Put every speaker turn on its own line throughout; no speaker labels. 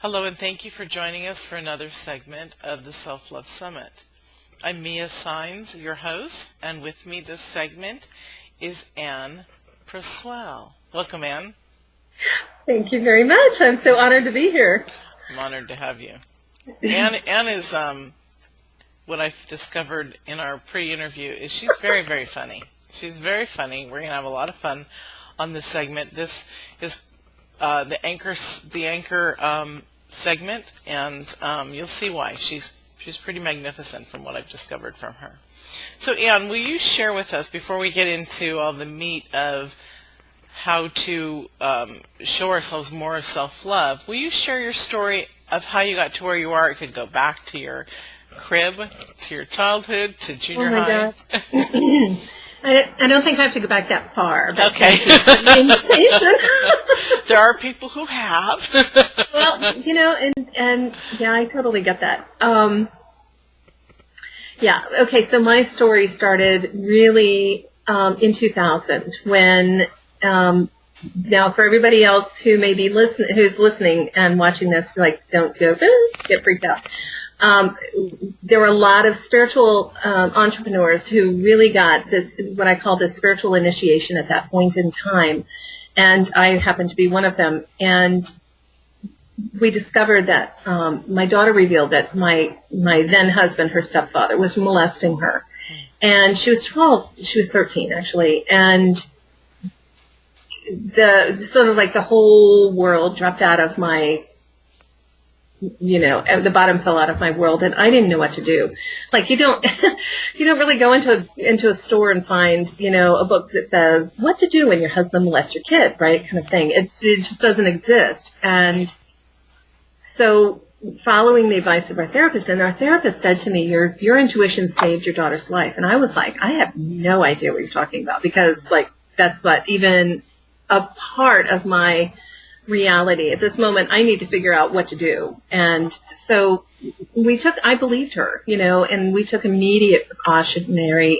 Hello, and thank you for joining us for another segment of the Self-Love Summit. I'm Saenz, your host, and with me this segment is Anne Presuel. Welcome, Anne.
Thank you very much. I'm so honored to be here.
I'm honored to have you. Anne is, what I've discovered in our pre-interview is she's very, very funny. She's very funny. We're going to have a lot of fun on this segment. This is the anchor segment, and you'll see why. She's pretty magnificent from what I've discovered from her. So, Anne, will you share with us, before we get into all the meat of how to show ourselves more of self-love, will you share your story of how you got to where you are? It could go back to your crib, to your childhood, to junior high.
Gosh. I don't think I have to go back that far. But
okay.
Invitation.
There are people who have.
Well, and yeah, I totally get that. Yeah, okay, so my story started really in 2000 when, now for everybody else who may be who's listening and watching this, like, don't go, get freaked out. There were a lot of spiritual entrepreneurs who really got this, what I call this spiritual initiation at that point in time, and I happened to be one of them. And we discovered that my daughter revealed that my then husband, her stepfather, was molesting her, and she was 12. She was 13 actually, and the whole world dropped out of my. The bottom fell out of my world, and I didn't know what to do. Like, you don't really go into a store and find, a book that says what to do when your husband molests your kid, right? Kind of thing. It just doesn't exist. And so, following the advice of our therapist, and our therapist said to me, your intuition saved your daughter's life. And I was like, I have no idea what you're talking about, because, like, that's not even a part of my reality. At this moment, I need to figure out what to do. And so I believed her, and we took immediate precautionary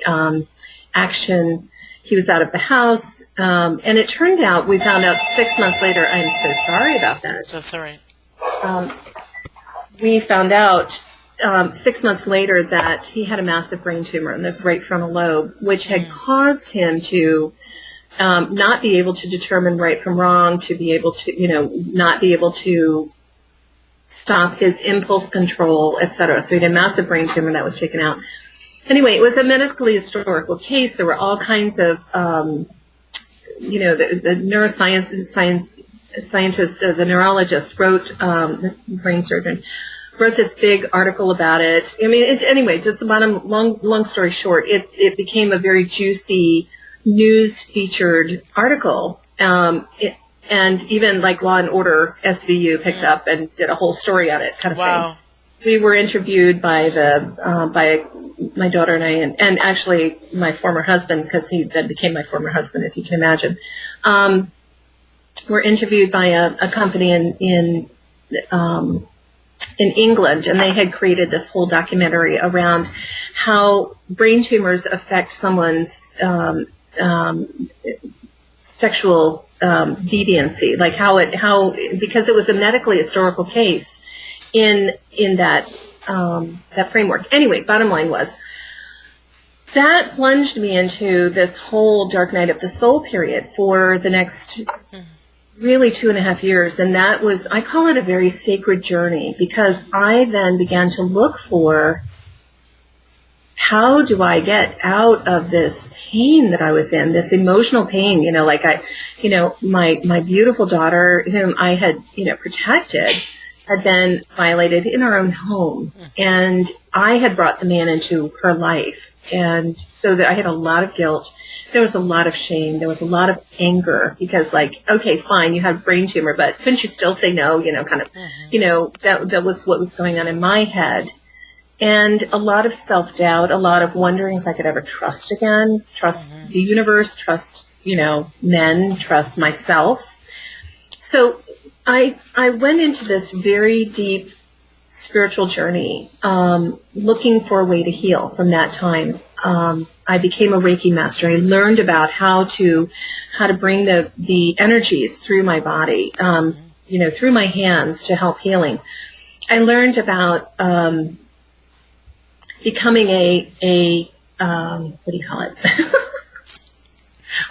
action. He was out of the house, and it turned out, we found out 6 months later, I'm so sorry about that.
That's all right.
We found out 6 months later that he had a massive brain tumor in the right frontal lobe, which had caused him to not be able to determine right from wrong, to be able to, not be able to stop his impulse control, etc. So he had a massive brain tumor that was taken out. Anyway, it was a medically historical case. There were all kinds of, the scientist, the neurologist wrote, the brain surgeon, wrote this big article about it. I mean, anyway, just long story short, it became a very juicy news featured article, and even like Law and Order SVU picked up and did a whole story on it, kind of thing. We were interviewed by by my daughter and I, and actually my former husband, because he then became my former husband, as you can imagine. We're interviewed by a company in England, and they had created this whole documentary around how brain tumors affect someone's sexual deviancy, like how because it was a medically historical case in that framework. Anyway, bottom line was that plunged me into this whole dark night of the soul period for the next really 2.5 years, and that was, I call it a very sacred journey, because I then began to look for, how do I get out of this pain that I was in, this emotional pain, my beautiful daughter, whom I had, protected, had been violated in our own home. And I had brought the man into her life. And so that I had a lot of guilt. There was a lot of shame. There was a lot of anger, because, like, okay, fine, you have a brain tumor, but couldn't you still say no, that was what was going on in my head. And a lot of self-doubt, a lot of wondering if I could ever trust again, trust the universe, trust, men, trust myself. So I went into this very deep spiritual journey, looking for a way to heal from that time. I became a Reiki master. I learned about how to bring the energies through my body, through my hands to help healing. I learned about becoming what do you call it?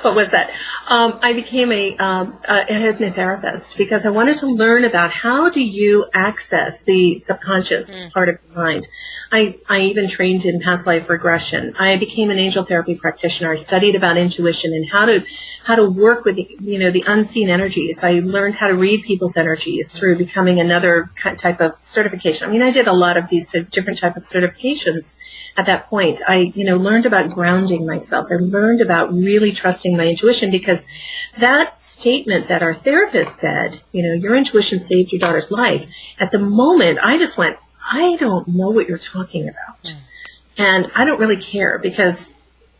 What was that? I became a hypnotherapist because I wanted to learn about how do you access the subconscious part of the mind. I even trained in past life regression. I became an angel therapy practitioner. I studied about intuition and how to work with the unseen energies. I learned how to read people's energies through becoming another type of certification. I mean, I did a lot of these different type of certifications at that point. I learned about grounding myself. I learned about really trusting my intuition, because that statement that our therapist said, your intuition saved your daughter's life, at the moment I just went, I don't know what you're talking about. And I don't really care because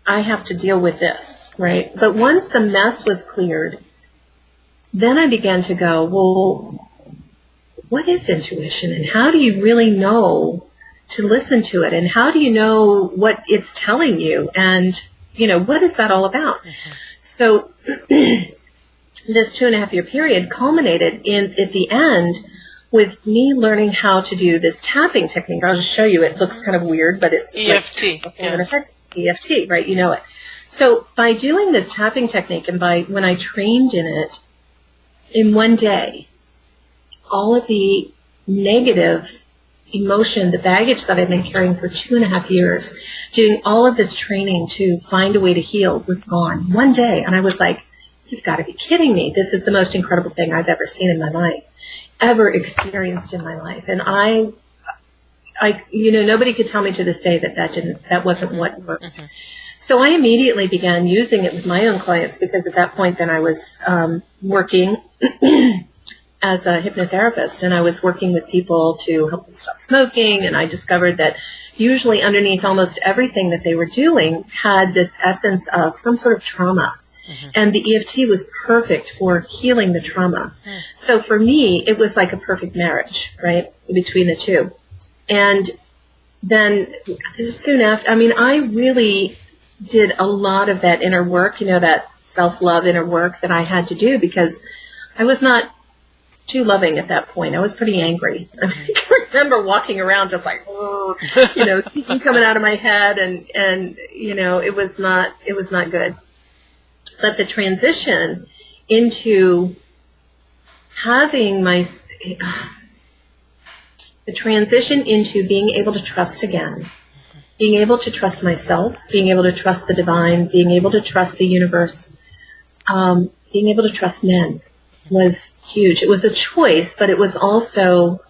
I have to deal with this, right? But once the mess was cleared, then I began to go, well, what is intuition, and how do you really know to listen to it, and how do you know what it's telling you, and what is that all about? So this 2.5-year period culminated at the end with me learning how to do this tapping technique. I'll just show you. It looks kind of weird, but it's
EFT.
Yes. EFT, right? You know it. So by doing this tapping technique, and when I trained in it, in one day, all of the negative emotion, the baggage that I've been carrying for 2.5 years, doing all of this training to find a way to heal, was gone one day. And I was like, you've got to be kidding me. This is the most incredible thing I've ever seen in my life, ever experienced in my life. And I nobody could tell me to this day that wasn't what worked. So I immediately began using it with my own clients, because at that point then I was working as a hypnotherapist, and I was working with people to help them stop smoking, and I discovered that usually underneath almost everything that they were doing had this essence of some sort of trauma. And the EFT was perfect for healing the trauma. So for me, it was like a perfect marriage, right, between the two. And then soon after, I really did a lot of that inner work, that self-love inner work that I had to do, because I was not too loving at that point. I was pretty angry. I can remember walking around just like, thinking coming out of my head, and it was not good. But the transition into being able to trust again, being able to trust myself, being able to trust the divine, being able to trust the universe, being able to trust men, was huge. It was a choice, but it was also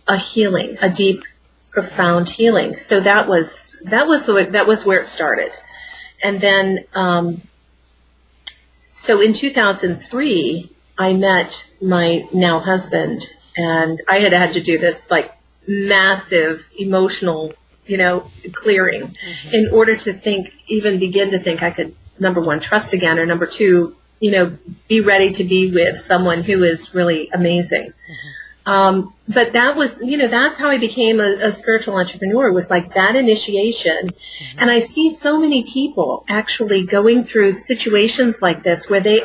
a healing, a deep, profound healing. So that was where it started. And then, so in 2003, I met my now husband, and I had to do this like massive emotional, clearing in order to even begin to think I could, number one, trust again, or number two, be ready to be with someone who is really amazing. But that was, that's how I became a spiritual entrepreneur, was like that initiation. And I see so many people actually going through situations like this where they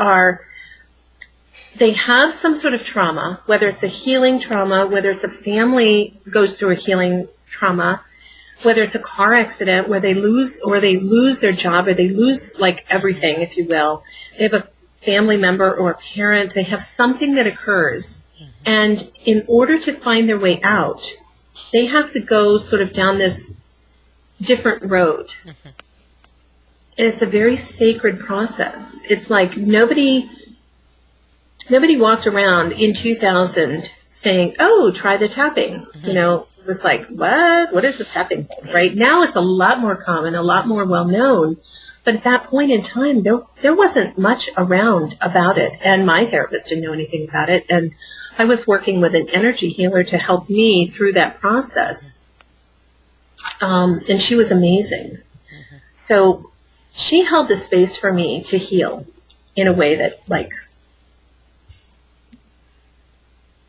have some sort of trauma, whether it's a healing trauma, whether it's a family goes through a healing trauma, whether it's a car accident where they lose their job, or they lose like everything, if you will. They have a family member or a parent, they have something that occurs. And in order to find their way out, they have to go sort of down this different road. And it's a very sacred process. It's like nobody walked around in 2000 saying, oh, try the tapping. It was like, what is this tapping thing? Right now it's a lot more common, a lot more well known. But at that point in time, there wasn't much around about it. And my therapist didn't know anything about it. And I was working with an energy healer to help me through that process. And she was amazing. So she held the space for me to heal in a way that, like,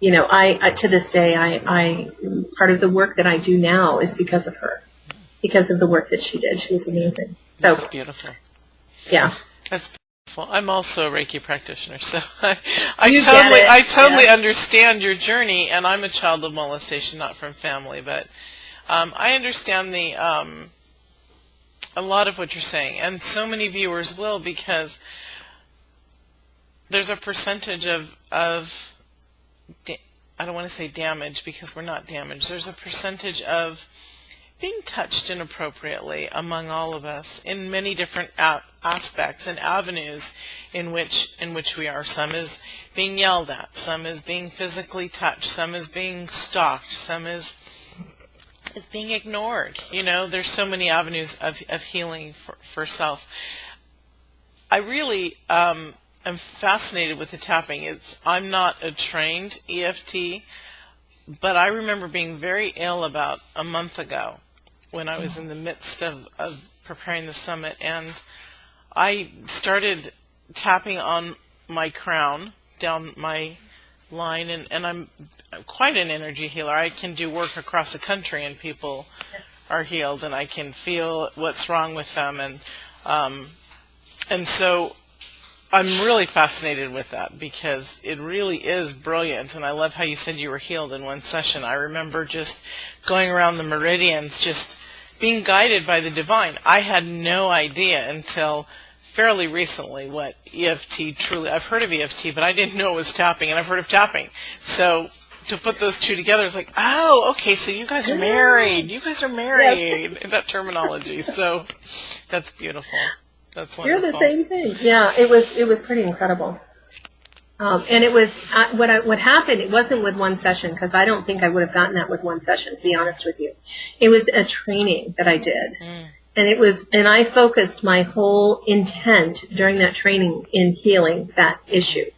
I to this day, I part of the work that I do now is because of her, because of the work that she did. She was amazing. So
that's beautiful.
Yeah.
That's beautiful. I'm also a Reiki practitioner, so
You
I
get it.
totally
Yeah.
understand your journey. And I'm a child of molestation, not from family, but I understand a lot of what you're saying, and so many viewers will, because there's a percentage of I don't want to say damage, because we're not damaged. There's a percentage of being touched inappropriately among all of us in many different aspects and avenues in which we are. Some is being yelled at, some is being physically touched, some is being stalked, some is being ignored. There's so many avenues of healing for self. I really am fascinated with the tapping. I'm not a trained EFT, but I remember being very ill about a month ago when I was in the midst of preparing the summit, and I started tapping on my crown down my line, and I'm quite an energy healer. I can do work across the country and people are healed, and I can feel what's wrong with them, and so I'm really fascinated with that, because it really is brilliant, and I love how you said you were healed in one session. I remember just going around the meridians, just being guided by the divine. I had no idea until fairly recently what EFT truly, I've heard of EFT, but I didn't know it was tapping, and I've heard of tapping. So to put those two together, it's like, oh, okay, so you guys are married. You guys are married, that terminology. So that's beautiful. That's wonderful.
You're the same thing. Yeah, it was pretty incredible. And it was what happened. It wasn't with one session, because I don't think I would have gotten that with one session, to be honest with you. It was a training that I did, and I focused my whole intent during that training in healing that issue.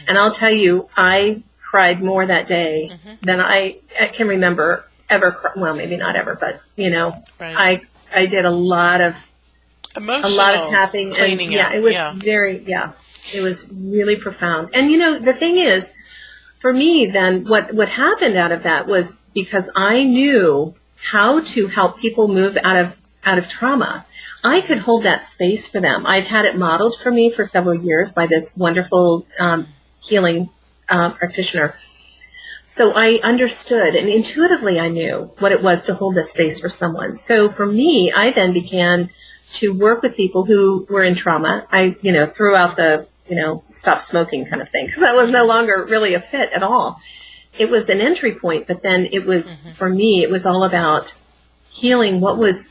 And I'll tell you, I cried more that day than I can remember ever. Well, maybe not ever, but
Right.
I did a lot of tapping, and it was it was really profound. And the thing is, for me then, what happened out of that was, because I knew how to help people move out of trauma, I could hold that space for them. I've had it modeled for me for several years by this wonderful healing practitioner. So I understood, and intuitively I knew what it was to hold the space for someone. So for me, I then began to work with people who were in trauma. I, threw out the, stop smoking kind of thing, because that was no longer really a fit at all. It was an entry point, but then it was, for me, it was all about healing what was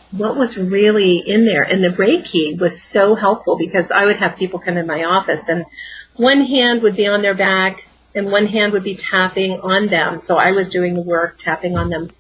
really in there. And the Reiki was so helpful, because I would have people come in my office, and one hand would be on their back, and one hand would be tapping on them. So I was doing the work, tapping on them.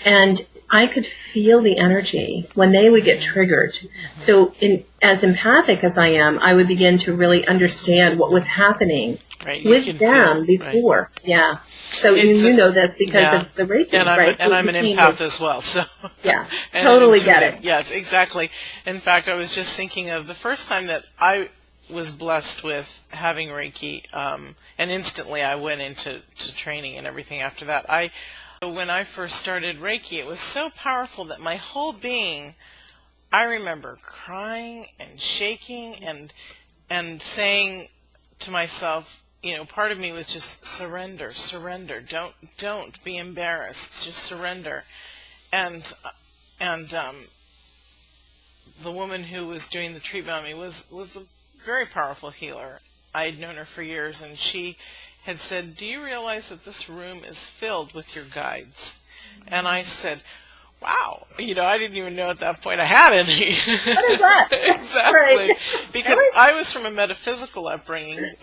And I could feel the energy when they would get triggered. So as empathic as I am, I would begin to really understand what was happening with them before. Right. Yeah. So you know that's because of the Reiki, right?
And I'm an empath as well. So
yeah, totally get it.
Yes, exactly. In fact, I was just thinking of the first time that I was blessed with having Reiki, and instantly I went into training and everything after that. When I first started Reiki, it was so powerful that my whole being, I remember crying and shaking and saying to myself, part of me was just surrender, don't be embarrassed, just surrender. And the woman who was doing the treatment on me was a very powerful healer. I had known her for years, and she had said, do you realize that this room is filled with your guides? And I said, wow, I didn't even know at that point I had any.
What is that?
Exactly.
Right.
Because I was from a metaphysical upbringing,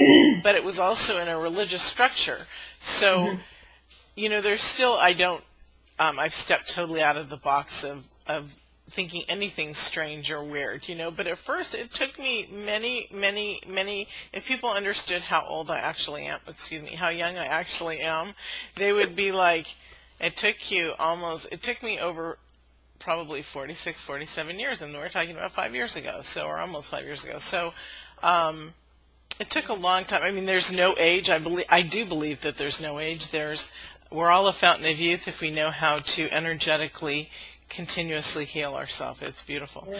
but it was also in a religious structure. So, there's still, I've stepped totally out of the box of thinking anything strange or weird, but at first it took me many, if people understood how old I actually am, how young I actually am, they would be like, it took me over probably 46, 47 years, and we're talking about 5 years ago, or almost 5 years ago. So, it took a long time. I mean, there's no age. I do believe that there's no age. We're all a fountain of youth if we know how to energetically continuously heal ourselves. It's beautiful.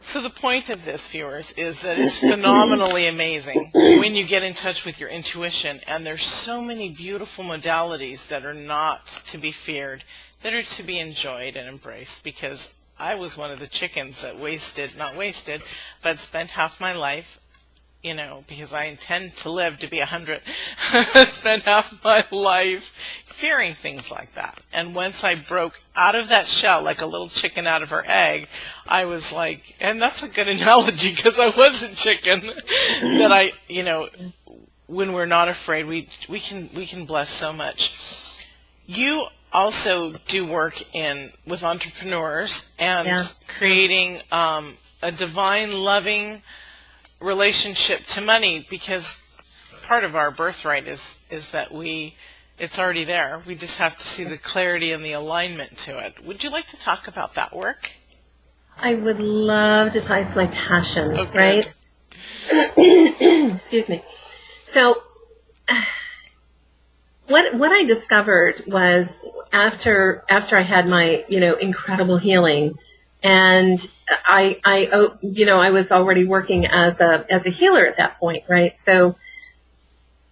So the point of this, viewers, is that it's phenomenally amazing when you get in touch with your intuition, and there's so many beautiful modalities that are not to be feared, that are to be enjoyed and embraced, because I was one of the chickens that not wasted, but spent half my life, because I intend to live to be 100, spent half my life fearing things like that. And once I broke out of that shell, like a little chicken out of her egg, I was like, and that's a good analogy because I was a chicken, that when we're not afraid, we can bless so much. You also do work with entrepreneurs and creating a divine, loving relationship to money, because part of our birthright is that it's already there. We just have to see the clarity and the alignment to it. Would you like to talk about that work?
I would love to talk. It's my passion,
Okay.
right? Excuse me. So what I discovered was after I had my incredible healing, and I was already working as a healer at that point, right? So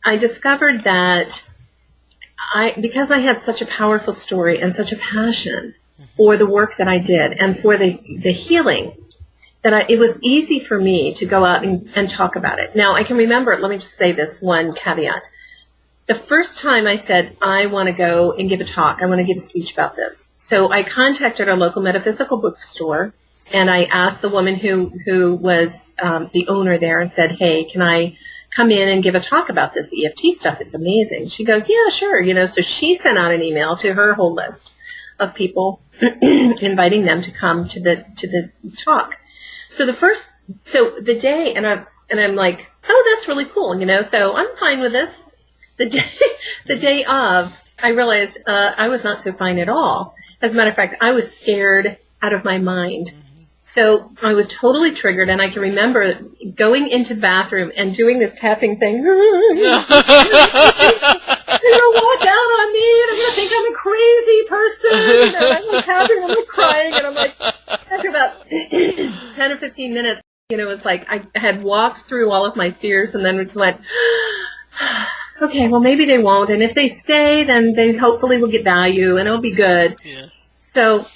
I discovered that because I had such a powerful story and such a passion for the work that I did and for the healing, that it was easy for me to go out and talk about it. Now, I can remember, let me just say this one caveat. The first time I said, I want to go and give a talk, I want to give a speech about this. So I contacted our local metaphysical bookstore, and I asked the woman who was the owner there and said, hey, can I come in and give a talk about this EFT stuff? It's amazing. She goes, yeah, sure. So she sent out an email to her whole list of people inviting them to come to the talk. So the day, and I'm like, oh, that's really cool, so I'm fine with this. The day of, I realized I was not so fine at all. As a matter of fact, I was scared out of my mind. So I was totally triggered, and I can remember going into the bathroom and doing this tapping thing. They're going to walk out on me, and I'm going to think I'm a crazy person. I'm tapping, I'm crying, and I'm like, after about 10 or 15 minutes, it was like I had walked through all of my fears, and then just went, okay, well, maybe they won't, and if they stay, then they hopefully will get value, and it'll be good. Yeah. So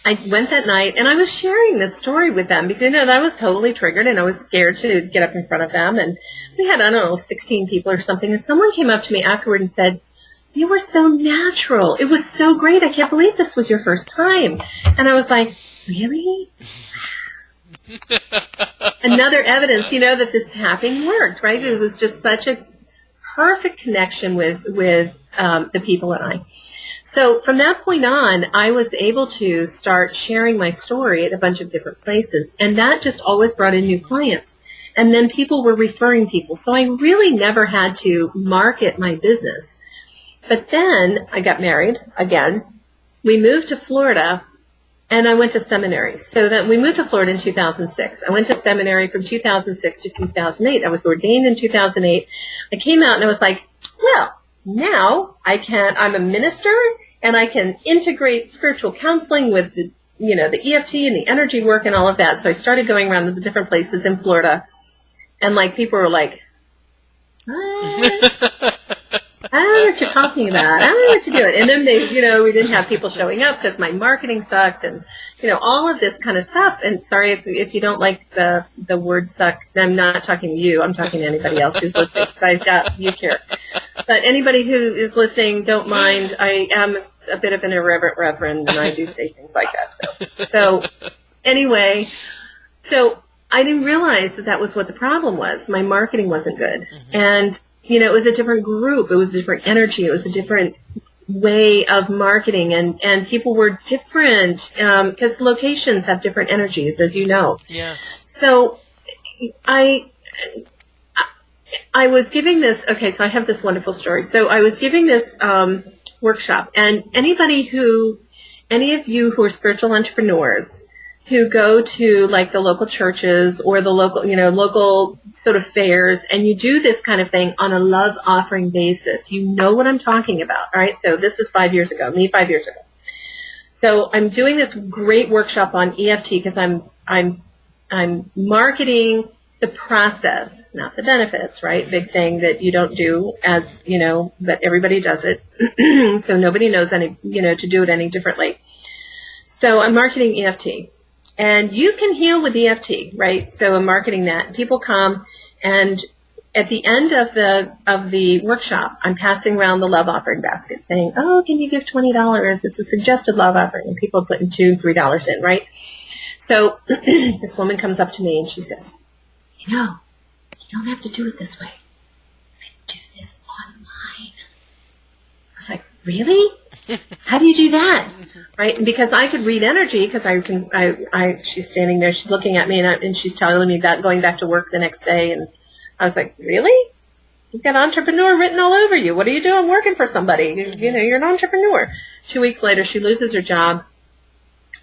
I went that night, and I was sharing this story with them because I was totally triggered, and I was scared to get up in front of them. And we had, 16 people or something, and someone came up to me afterward and said, you were so natural. It was so great. I can't believe this was your first time. And I was like, really? Another evidence, that this tapping worked, right? It was just such a perfect connection with the people and I. So from that point on, I was able to start sharing my story at a bunch of different places, and that just always brought in new clients. And then people were referring people, so I really never had to market my business. But then I got married again. We moved to Florida, and I went to seminary. So that we moved to Florida in 2006. I went to seminary from 2006 to 2008. I was ordained in 2008. I came out, and I was like, well, now I'm a minister, and I can integrate spiritual counseling with the EFT and the energy work and all of that. So I started going around to the different places in Florida, and people were like, what? I don't know what you're talking about. I don't know what you're doing. And then we didn't have people showing up because my marketing sucked, and all of this kind of stuff. And sorry if you don't like the word suck. I'm not talking to you. I'm talking to anybody else who's listening. So I've got you here. But anybody who is listening, don't mind. I am a bit of an irreverent reverend, and I do say things like that. So anyway, I didn't realize that was what the problem was. My marketing wasn't good, and it was a different group. It was a different energy. It was a different way of marketing, and people were different because locations have different energies, as you know.
Yes.
So I was giving this, so I have this wonderful story. So I was giving this workshop, and any of you who are spiritual entrepreneurs who go to the local churches or the local sort of fairs, and you do this kind of thing on a love offering basis, you know what I'm talking about, right? So this is 5 years ago, me 5 years ago. So I'm doing this great workshop on EFT because I'm marketing the process, not the benefits, right? Big thing that you don't do as, but everybody does it. So nobody knows to do it any differently. So I'm marketing EFT. And you can heal with EFT, right? So I'm marketing that. People come, and at the end of the workshop, I'm passing around the love offering basket saying, oh, can you give $20? It's a suggested love offering. And people are putting $2, $3 in, right? So this woman comes up to me and she says, you don't have to do it this way. You can do this online. I was like, really? How do you do that? Right? And because I could read energy, because she's standing there, she's looking at me, and she's telling me about going back to work the next day, and I was like, really? You've got entrepreneur written all over you. What are you doing working for somebody? You're an entrepreneur. 2 weeks later, she loses her job,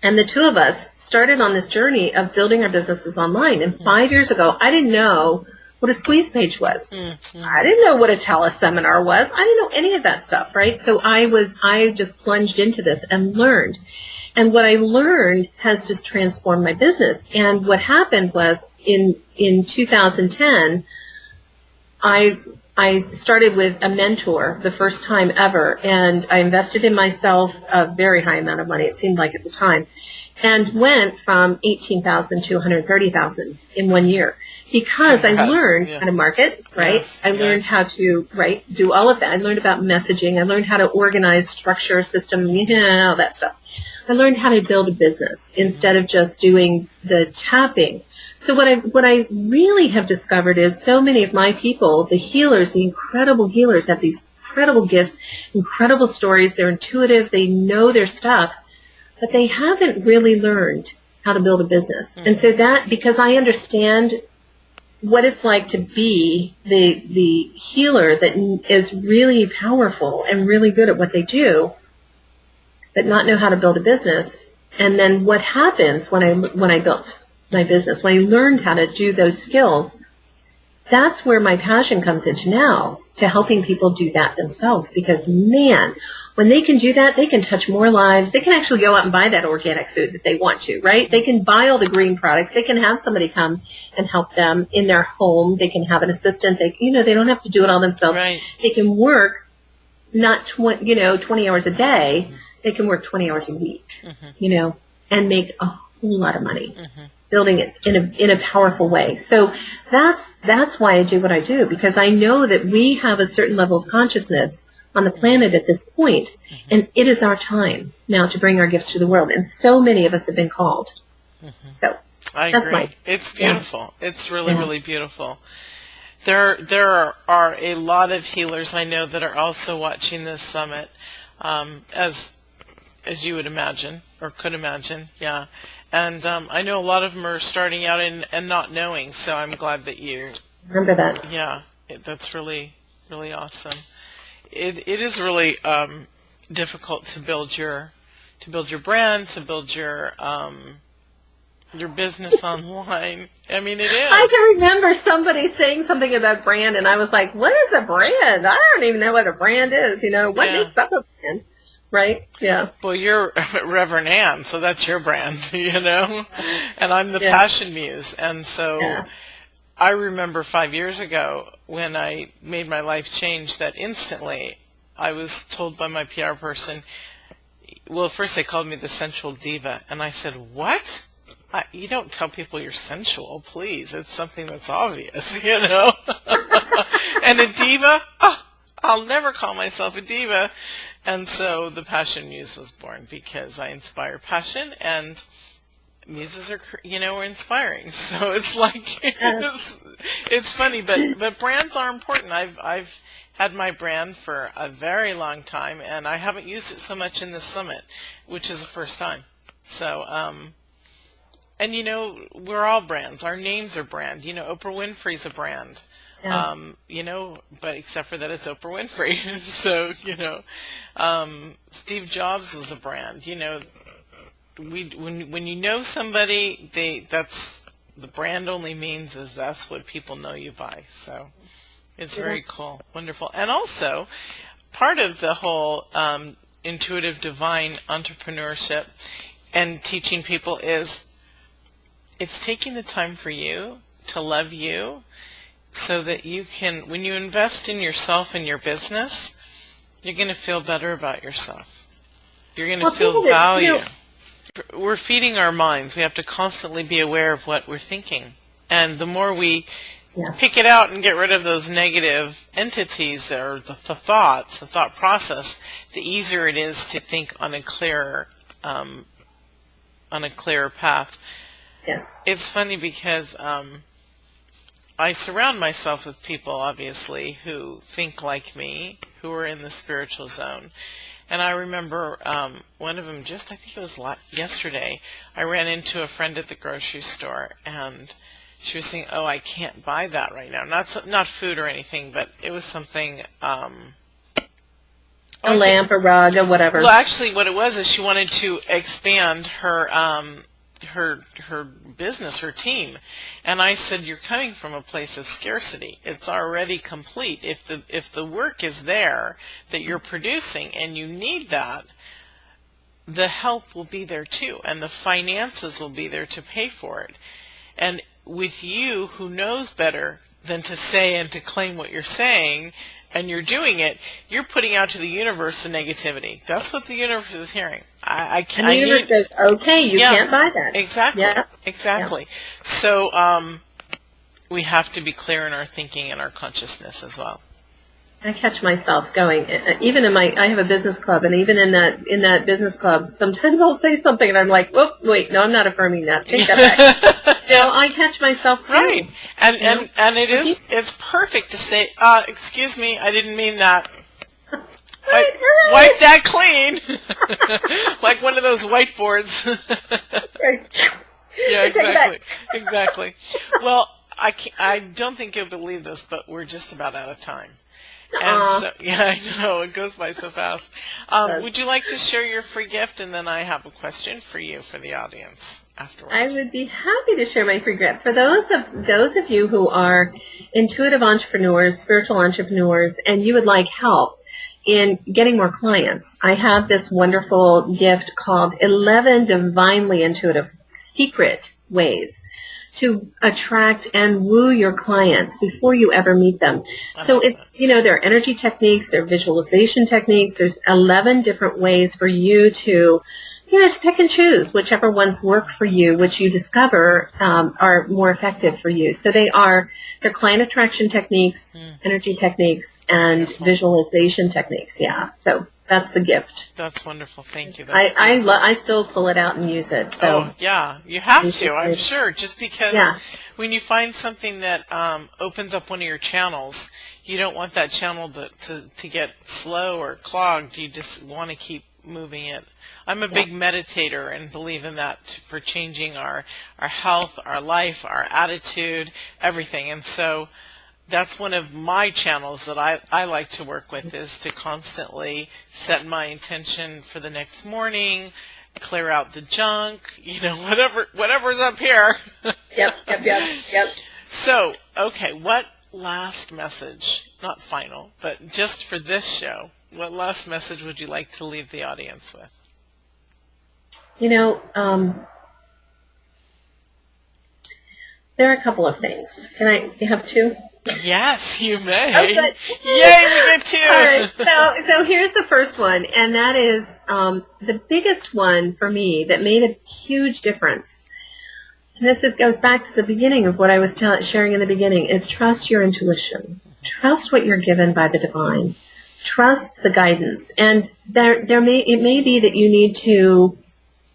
and the two of us started on this journey of building our businesses online. And 5 years ago, I didn't know what a squeeze page was. I didn't know what a teleseminar was. I didn't know any of that stuff, right? So I just plunged into this and learned. And what I learned has just transformed my business. And what happened was in 2010, I started with a mentor the first time ever, and I invested in myself a very high amount of money, it seemed like at the time, and went from $18,000 to $130,000 in 1 year. Because I learned how to market, right?
Yes,
I learned how to, do all of that. I learned about messaging. I learned how to organize, structure, system, all that stuff. I learned how to build a business instead of just doing the tapping. So what I really have discovered is so many of my people, the healers, the incredible healers, have these incredible gifts, incredible stories. They're intuitive. They know their stuff, but they haven't really learned how to build a business. And so because I understand what it's like to be the healer that is really powerful and really good at what they do, but not know how to build a business. And then what happens when I built my business, when I learned how to do those skills, that's where my passion comes into now, to helping people do that themselves. Because, man, when they can do that, they can touch more lives. They can actually go out and buy that organic food that they want to, right? They can buy all the green products. They can have somebody come and help them in their home. They can have an assistant. They don't have to do it all themselves.
Right.
They can work not 20 hours a day. They can work 20 hours a week, and make a whole lot of money. Building it in a powerful way. So that's why I do what I do, because I know that we have a certain level of consciousness on the planet at this point, and it is our time now to bring our gifts to the world. And so many of us have been called. So
I
that's
agree. It's beautiful. It's really, really beautiful. There are a lot of healers I know that are also watching this summit, as you would imagine or could imagine, yeah. And I know a lot of them are starting out and not knowing, so I'm glad that you
remember that.
Yeah, that's really, really awesome. It is really difficult to build your brand, to build your business online. I mean, it is.
I can remember somebody saying something about brand, and I was like, "What is a brand? I don't even know what a brand is. What makes up a brand?" Right? Yeah.
Well, you're Rev Anne, so that's your brand, and I'm the Passion Muse. And so I remember 5 years ago when I made my life change that instantly I was told by my PR person, well, first they called me the sensual diva. And I said, what? You don't tell people you're sensual, please. It's something that's obvious, And a diva? Oh, I'll never call myself a diva. And so the Passion Muse was born because I inspire passion, and muses are, inspiring. So it's like, it's funny, but brands are important. I've had my brand for a very long time, and I haven't used it so much in this summit, which is the first time. So, and we're all brands. Our names are brand. Oprah Winfrey's a brand. But except for that it's Oprah Winfrey. So, Steve Jobs was a brand. When you know somebody, that's the brand only means is that's what people know you by. So it's very cool, wonderful. And also, part of the whole intuitive divine entrepreneurship and teaching people is it's taking the time for you to love you so that you can, when you invest in yourself and your business, you're going to feel better about yourself. You're going to feel value. We're feeding our minds. We have to constantly be aware of what we're thinking. And the more we pick it out and get rid of those negative entities or the thoughts, the thought process, the easier it is to think on a clearer path.
Yes.
It's funny because I surround myself with people, obviously, who think like me, who are in the spiritual zone. And I remember one of them, I think it was yesterday, I ran into a friend at the grocery store, and she was saying, "Oh, I can't buy that right now." Not food or anything, but it was something. A
lamp, a rug, or whatever.
Well, actually, what it was is she wanted to expand her business, her team, and I said, "You're coming from a place of scarcity. It's already complete. If the work is there that you're producing and you need that, the help will be there too, and the finances will be there to pay for it." And with you, who knows better than to say and to claim what you're saying, and you're doing it, you're putting out to the universe the negativity. That's what the universe is hearing.
And the universe says, "Okay, you can't buy that."
Exactly.
Yeah.
Exactly. Yeah. So we have to be clear in our thinking and our consciousness as well.
I catch myself going, even in I have a business club, and even in that business club, sometimes I'll say something and I'm like, "Whoop, wait, no, I'm not affirming that. Take that back." I catch myself too.
Right. And it's perfect to say, "Excuse me, I didn't mean that." Wipe that clean. Like one of those whiteboards.
Right.
Yeah, exactly. Well, I don't think you'll believe this, but we're just about out of time. And so, I know, it goes by so fast. Would you like to share your free gift? And then I have a question for you, for the audience, afterwards.
I would be happy to share my free gift. For those of you who are intuitive entrepreneurs, spiritual entrepreneurs, and you would like help in getting more clients, I have this wonderful gift called 11 Divinely Intuitive Secret Ways to attract and woo your clients before you ever meet them. So it's, there are energy techniques, there are visualization techniques, there's 11 different ways for you to, just pick and choose whichever ones work for you, which you discover are more effective for you. So they're client attraction techniques, energy techniques, and visualization techniques. Yeah, so that's the gift.
That's wonderful. Thank you.
I still pull it out and use it. So.
Oh, yeah. You have to, I'm sure, just because when you find something that opens up one of your channels, you don't want that channel to get slow or clogged. You just want to keep moving it. I'm a big meditator and believe in that for changing our health, our life, our attitude, everything. And so that's one of my channels that I like to work with, is to constantly set my intention for the next morning, clear out the junk, whatever's up here.
Yep.
So, okay, what last message, not final, but just for this show, what last message would you like to leave the audience with?
There are a couple of things. Can I have two?
Yes, you may.
Oh, good.
Yay, we get two.
All right. So here's the first one, and that is the biggest one for me that made a huge difference. And this goes back to the beginning of what I was sharing in the beginning, is trust your intuition. Trust what you're given by the divine. Trust the guidance. And it may be that you need to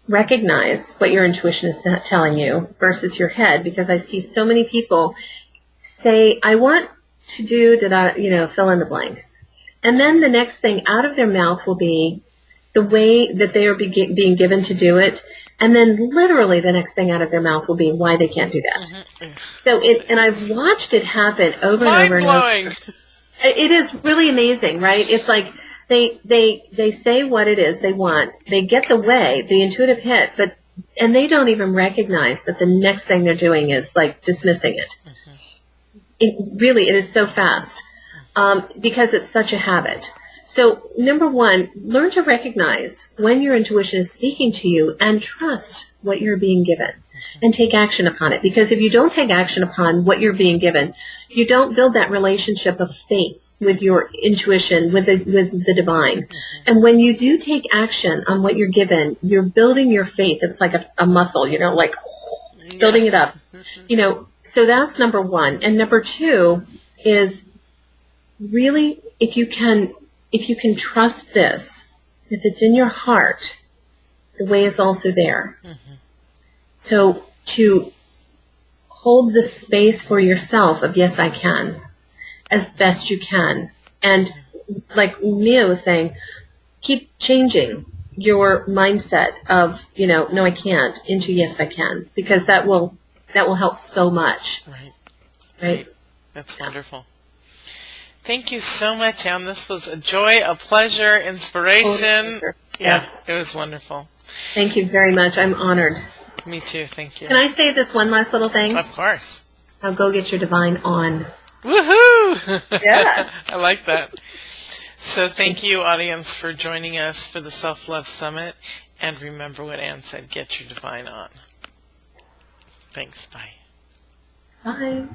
recognize what your intuition is telling you versus your head, because I see so many people say, "I want to do that," fill in the blank. And then the next thing out of their mouth will be the way that they are being given to do it. And then literally the next thing out of their mouth will be why they can't do that. Mm-hmm. So and I've watched it happen over and over and over. It is really amazing, right? It's like they say what it is they want. They get the intuitive hit, and they don't even recognize that the next thing they're doing is like dismissing it. Mm-hmm. It is so fast because it's such a habit. So number one, learn to recognize when your intuition is speaking to you and trust what you're being given and take action upon it. Because if you don't take action upon what you're being given, you don't build that relationship of faith with your intuition, with the divine. And when you do take action on what you're given, you're building your faith. It's like a muscle, like building it up. So that's number one. And number two is really, if you can trust this, if it's in your heart, the way is also there. So to hold the space for yourself of, yes, I can, as best you can. And like Mia was saying, keep changing your mindset of, no, I can't, into yes, I can, because that will help so much. Right.
That's wonderful. Thank you so much, Anne. This was a joy, a pleasure, inspiration. Yeah, it was wonderful.
Thank you very much. I'm honored.
Me too. Thank you.
Can I say this one last little thing?
Of course.
Now go get your divine on.
Woohoo!
Yeah.
I like that. So thank you, audience, for joining us for the Self-Love Summit. And remember what Anne said, get your divine on. Thanks. Bye.
Bye.